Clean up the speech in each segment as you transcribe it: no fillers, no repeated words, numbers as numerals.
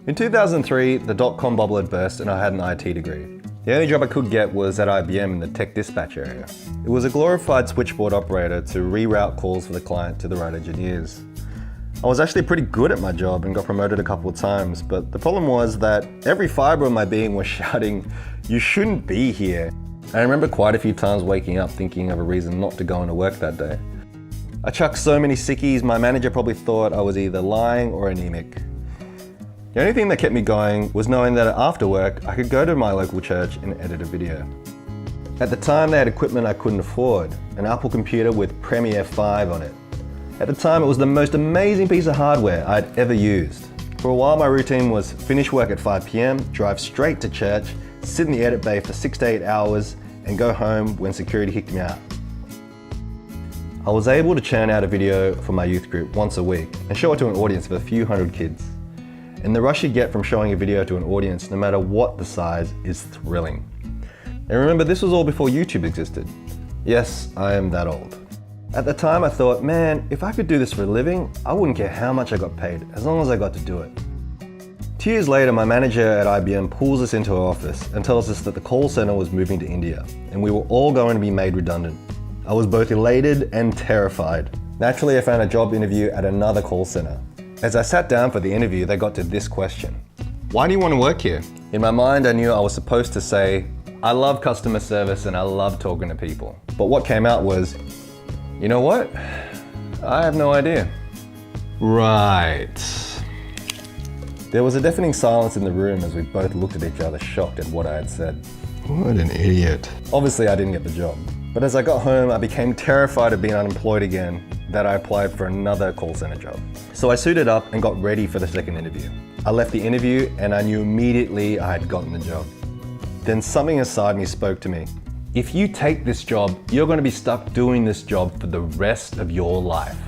In 2003, the dot-com bubble had burst and I had an IT degree. The only job I could get was at IBM in the tech dispatch area. It was a glorified switchboard operator to reroute calls for the client to the right engineers. I was actually pretty good at my job and got promoted a couple of times, but the problem was that every fiber of my being was shouting, "You shouldn't be here." I remember quite a few times waking up thinking of a reason not to go into work that day. I chucked so many sickies, my manager probably thought I was either lying or anemic. The only thing that kept me going was knowing that after work, I could go to my local church and edit a video. At the time, they had equipment I couldn't afford, an Apple computer with Premiere 5 on it. At the time, it was the most amazing piece of hardware I'd ever used. For a while, my routine was finish work at 5 p.m, drive straight to church, sit in the edit bay for 6 to 8 hours, and go home when security kicked me out. I was able to churn out a video for my youth group once a week and show it to an audience of a few hundred kids. And the rush you get from showing a video to an audience, no matter what the size, is thrilling. And remember, this was all before YouTube existed. Yes, I am that old. At the time I thought, man, if I could do this for a living, I wouldn't care how much I got paid, as long as I got to do it. 2 years later, my manager at IBM pulls us into her office and tells us that the call center was moving to India, and we were all going to be made redundant. I was both elated and terrified. Naturally, I found a job interview at another call center. As I sat down for the interview, they got to this question: "Why do you want to work here?" In my mind, I knew I was supposed to say, "I love customer service and I love talking to people." But what came out was, "You know what? I have no idea." Right. There was a deafening silence in the room as we both looked at each other, shocked at what I had said. What an idiot. Obviously, I didn't get the job. But as I got home, I became terrified of being unemployed again, that I applied for another call center job. So I suited up and got ready for the second interview. I left the interview and I knew immediately I had gotten the job. Then something inside me spoke to me. If you take this job, you're going to be stuck doing this job for the rest of your life.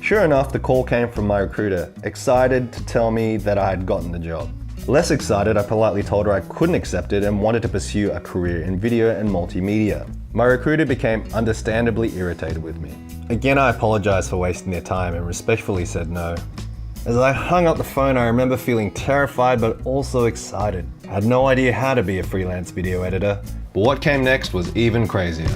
Sure enough, the call came from my recruiter, excited to tell me that I had gotten the job. Less excited, I politely told her I couldn't accept it and wanted to pursue a career in video and multimedia. My recruiter became understandably irritated with me. Again, I apologized for wasting their time and respectfully said no. As I hung up the phone, I remember feeling terrified but also excited. I had no idea how to be a freelance video editor, but what came next was even crazier.